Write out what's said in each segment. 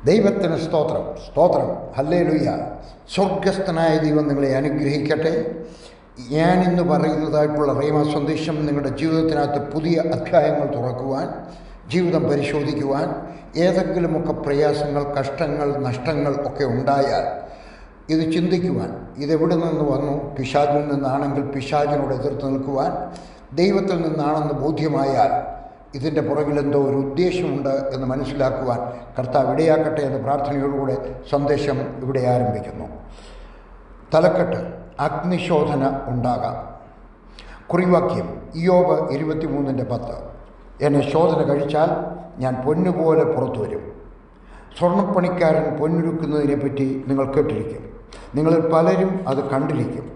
ദൈവത്തിന് സ്തോത്രം, സ്തോത്രം, ഹല്ലേലൂയ. സ്വർഗസ്ഥനായ ദൈവം നിങ്ങളെ അനുഗ്രഹിക്കട്ടെ. ഞാനിന്ന് പറയുന്നതായിട്ടുള്ള റേമ സന്ദേശം നിങ്ങളുടെ ജീവിതത്തിനകത്ത് പുതിയ അധ്യായങ്ങൾ തുറക്കുവാൻ, ജീവിതം പരിശോധിക്കുവാൻ, ഏതെങ്കിലുമൊക്കെ പ്രയാസങ്ങൾ, കഷ്ടങ്ങൾ, നഷ്ടങ്ങൾ ഒക്കെ ഉണ്ടായാൽ ഇത് ചിന്തിക്കുവാൻ, ഇതെവിടെ നിന്ന് വന്നു, പിശാചിൽ നിന്നാണെങ്കിൽ പിശാചിനോട് എതിർത്ത് നിൽക്കുവാൻ, ദൈവത്തിൽ നിന്നാണെന്ന് ബോധ്യമായാൽ ഇതിൻ്റെ പുറകിലെന്തോ ഒരു ഉദ്ദേശമുണ്ട് എന്ന് മനസ്സിലാക്കുവാൻ കർത്താവ് ഇടയാക്കട്ടെ എന്ന പ്രാർത്ഥനയോടുകൂടെ സന്ദേശം ഇവിടെ ആരംഭിക്കുന്നു. തലക്കെട്ട്: അഗ്നിശോധന ഉണ്ടാകാം. കുറിവാക്യം ഇയ്യോബ് 23:10. എന്നെ ശോധന കഴിച്ചാൽ ഞാൻ പൊന്നുപോലെ പുറത്തു വരും. സ്വർണ്ണപ്പണിക്കാരൻ പൊന്നൊരുക്കുന്നതിനെപ്പറ്റി നിങ്ങൾ കേട്ടിരിക്കും. നിങ്ങളിൽ പലരും അത് കണ്ടിരിക്കും.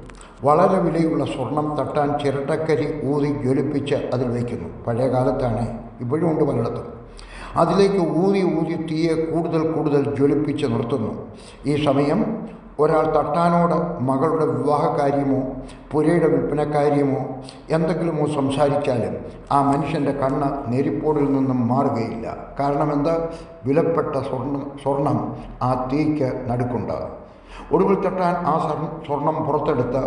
വളരെ വിലയുള്ള സ്വർണം തട്ടാൻ ചിരട്ടക്കരി ഊതി ജ്വലിപ്പിച്ച് അതിൽ വയ്ക്കുന്നു. പഴയ കാലത്താണ്, ഇപ്പോഴും ഉണ്ട് പലയിടത്തും. അതിലേക്ക് ഊതി തീയെ കൂടുതൽ ജ്വലിപ്പിച്ച് നിർത്തുന്നു. ഈ സമയം ഒരാൾ തട്ടാനോട് മകളുടെ വിവാഹകാര്യമോ പുരയുടെ വിൽപ്പനക്കാര്യമോ എന്തെങ്കിലുമോ സംസാരിച്ചാലും ആ മനുഷ്യൻ്റെ കണ്ണ് നെരിപ്പോടിൽ നിന്നും മാറുകയില്ല. കാരണം എന്താ? വിലപ്പെട്ട സ്വർണം ആ തീയ്ക്ക് നടുക്കുണ്ട്. ഒടുവിൽ തട്ടാൻ ആ സ്വർണം പുറത്തെടുത്ത്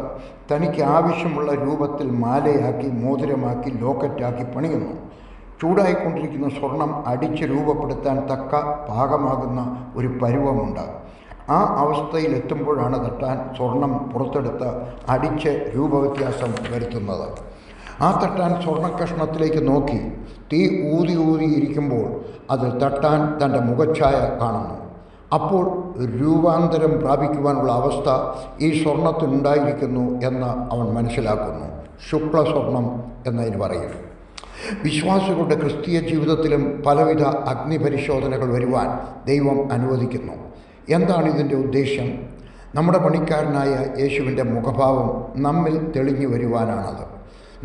തനിക്ക് ആവശ്യമുള്ള രൂപത്തിൽ മാലയാക്കി, മോതിരമാക്കി, ലോക്കറ്റാക്കി പണിയുന്നു. ചൂടായിക്കൊണ്ടിരിക്കുന്ന സ്വർണം അടിച്ച് രൂപപ്പെടുത്താൻ തക്ക പാകമാകുന്ന ഒരു പരുവമുണ്ട്. ആ അവസ്ഥയിലെത്തുമ്പോഴാണ് തട്ടാൻ സ്വർണം പുറത്തെടുത്ത് അടിച്ച് രൂപവ്യത്യാസം വരുത്തുന്നത്. ആ തട്ടാൻ സ്വർണ്ണക്കഷ്ണത്തിലേക്ക് നോക്കി തീ ഊതിയിരിക്കുമ്പോൾ അത് തട്ടാൻ തൻ്റെ മുഖച്ഛായ കാണുന്നു. അപ്പോൾ രൂപാന്തരം പ്രാപിക്കുവാനുള്ള അവസ്ഥ ഈ സ്വർണത്തിനുണ്ടായിരിക്കുന്നു എന്ന് അവൻ മനസ്സിലാക്കുന്നു. ശുക്ലസ്വർണം എന്നതിന് പറയും. വിശ്വാസികളുടെ ക്രിസ്തീയ ജീവിതത്തിലും പലവിധ അഗ്നിപരിശോധനകൾ വരുവാൻ ദൈവം അനുവദിക്കുന്നു. എന്താണ് ഇതിൻ്റെ ഉദ്ദേശ്യം? നമ്മുടെ പണിക്കാരനായ യേശുവിൻ്റെ മുഖഭാവം നമ്മിൽ തെളിഞ്ഞു വരുവാനാണത്.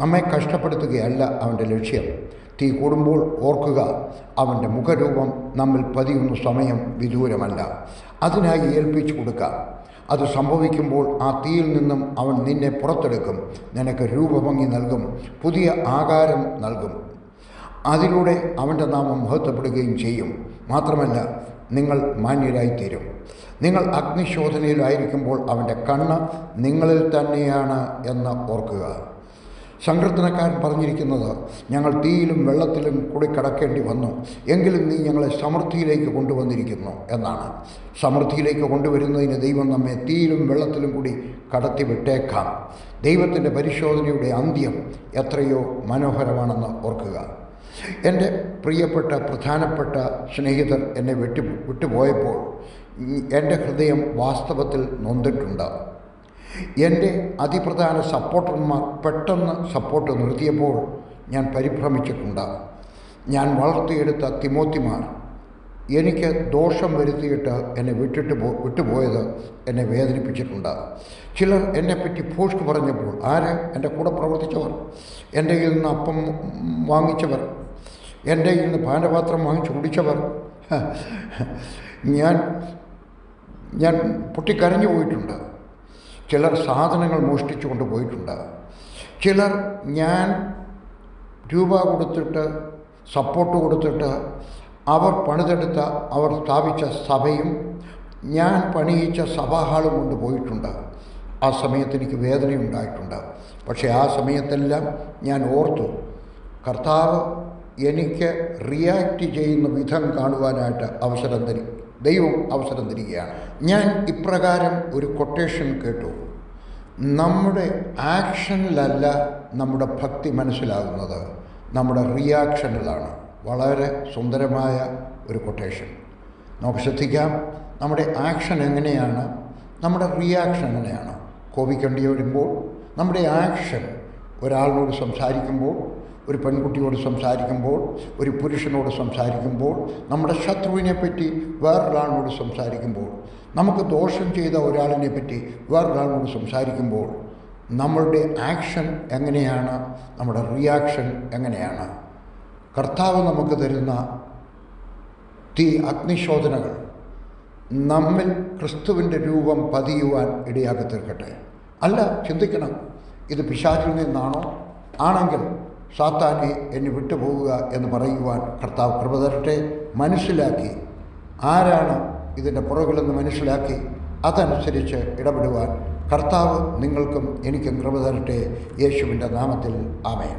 നമ്മെ കഷ്ടപ്പെടുത്തുകയല്ല അവൻ്റെ ലക്ഷ്യം. തീ കൂടുമ്പോൾ ഓർക്കുക, അവൻ്റെ മുഖരൂപം നമ്മിൽ പതിയുന്ന സമയം വിദൂരമല്ല. അതിനായി ഏൽപ്പിച്ചു കൊടുക്കാം. അത് സംഭവിക്കുമ്പോൾ ആ തീയിൽ നിന്നും അവൻ നിന്നെ പുറത്തെടുക്കും, നിനക്ക് രൂപഭംഗി നൽകും, പുതിയ ആകാരം നൽകും. അതിലൂടെ അവൻ്റെ നാമം മഹത്വപ്പെടുകയും ചെയ്യും. മാത്രമല്ല, നിങ്ങൾ മാന്യരായിത്തീരും. നിങ്ങൾ അഗ്നിശോധനയിലായിരിക്കുമ്പോൾ അവൻ്റെ കണ്ണ് നിങ്ങളിൽ തന്നെയാണ് എന്ന് ഓർക്കുക. സങ്കീർത്തനക്കാരൻ പറഞ്ഞിരിക്കുന്നത്, ഞങ്ങൾ തീയിലും വെള്ളത്തിലും കൂടി കടക്കേണ്ടി വന്നു, എങ്കിലും നീ ഞങ്ങളെ സമൃദ്ധിയിലേക്ക് കൊണ്ടുവന്നിരിക്കുന്നു എന്നാണ്. സമൃദ്ധിയിലേക്ക് കൊണ്ടുവരുന്നതിന് ദൈവം നമ്മെ തീയിലും വെള്ളത്തിലും കൂടി കടത്തി വിട്ടേക്കാം. ദൈവത്തിൻ്റെ പരിശോധനയുടെ അന്ത്യം എത്രയോ മനോഹരമാണെന്ന് ഓർക്കുക. എൻ്റെ പ്രിയപ്പെട്ട പ്രധാനപ്പെട്ട സ്നേഹിതർ എന്നെ വിട്ടുപോയപ്പോൾ എൻ്റെ ഹൃദയം വാസ്തവത്തിൽ നൊന്തിട്ടുണ്ട്. എൻ്റെ അതിപ്രധാന സപ്പോർട്ടർമാർ പെട്ടെന്ന് സപ്പോർട്ട് നിർത്തിയപ്പോൾ ഞാൻ പരിഭ്രമിച്ചിട്ടുണ്ട്. ഞാൻ വളർത്തിയെടുത്ത തിമോത്തിമാർ എനിക്ക് ദോഷം വരുത്തിയിട്ട് എന്നെ വിട്ടുപോയത് എന്നെ വേദനിപ്പിച്ചിട്ടുണ്ട്. ചിലർ എന്നെപ്പറ്റി പോസ്റ്റ് പറഞ്ഞപ്പോൾ, ആര്? എൻ്റെ കൂടെ പ്രവർത്തിച്ചവർ, എൻ്റെ കയ്യിൽ നിന്ന് അപ്പം വാങ്ങിച്ചവർ, എൻ്റെ കയ്യിൽ നിന്ന് പാനപാത്രം വാങ്ങിച്ച് കുടിച്ചവർ. ഞാൻ പൊട്ടിക്കരഞ്ഞു പോയിട്ടുണ്ട്. ചിലർ സാധനങ്ങൾ മോഷ്ടിച്ചു കൊണ്ടുപോയിട്ടുണ്ട്. ചിലർ ഞാൻ രൂപ കൊടുത്തിട്ട്, സപ്പോർട്ട് കൊടുത്തിട്ട് അവർ പണിതെടുത്ത, അവർ സ്ഥാപിച്ച സഭയും ഞാൻ പണിയിച്ച സഭാഹാളും കൊണ്ടുപോയിട്ടുണ്ട്. ആ സമയത്ത് എനിക്ക് വേദനയുണ്ടായിട്ടുണ്ട്. പക്ഷേ ആ സമയത്തെല്ലാം ഞാൻ ഓർത്തു, കർത്താവ് എനിക്ക് റിയാക്റ്റ് ചെയ്യുന്ന വിധം കാണുവാനായിട്ട് ദൈവം അവസരം തരികയാണ്. ഞാൻ ഇപ്രകാരം ഒരു കൊട്ടേഷൻ കേട്ടു: നമ്മുടെ ആക്ഷനിലല്ല നമ്മുടെ ഭക്തി മനസ്സിലാകുന്നത്, നമ്മുടെ റിയാക്ഷനിലാണ്. വളരെ സുന്ദരമായ ഒരു കൊട്ടേഷൻ. നമുക്ക് ശ്രദ്ധിക്കാം. നമ്മുടെ ആക്ഷൻ എങ്ങനെയാണ്, നമ്മുടെ റിയാക്ഷൻ എങ്ങനെയാണ്. കോപിക്കേണ്ടി വരുമ്പോൾ നമ്മുടെ ആക്ഷൻ, ഒരാളിനോട് സംസാരിക്കുമ്പോൾ, ഒരു പെൺകുട്ടിയോട് സംസാരിക്കുമ്പോൾ, ഒരു പുരുഷനോട് സംസാരിക്കുമ്പോൾ, നമ്മുടെ ശത്രുവിനെ പറ്റി വേറൊരാളിനോട് സംസാരിക്കുമ്പോൾ, നമുക്ക് ദോഷം ചെയ്ത ഒരാളിനെ പറ്റി വേറൊരാളിനോട് സംസാരിക്കുമ്പോൾ നമ്മളുടെ ആക്ഷൻ എങ്ങനെയാണ്, നമ്മുടെ റിയാക്ഷൻ എങ്ങനെയാണ്? കർത്താവ് നമുക്ക് തരുന്ന അഗ്നിശോധനകൾ നമ്മിൽ ക്രിസ്തുവിൻ്റെ രൂപം പതിയുവാൻ ഇടയാക്കി തീർക്കട്ടെ. അല്ല, ചിന്തിക്കണം, ഇത് പിശാചിൽ നിന്നാണോ? ആണെങ്കിൽ സാത്താനെ എന്നെ വിട്ടുപോവുക എന്ന് പറയുവാൻ കർത്താവ് കൃപ തരട്ടെ. മനസ്സിലാക്കി ആരാണ് ഇതിൻ്റെ പുറകിലെന്ന് മനസ്സിലാക്കി അതനുസരിച്ച് ഇടപെടുവാൻ കർത്താവ് നിങ്ങൾക്കും എനിക്കും കൃപ തരട്ടെ. യേശുവിൻ്റെ നാമത്തിൽ ആമേൻ.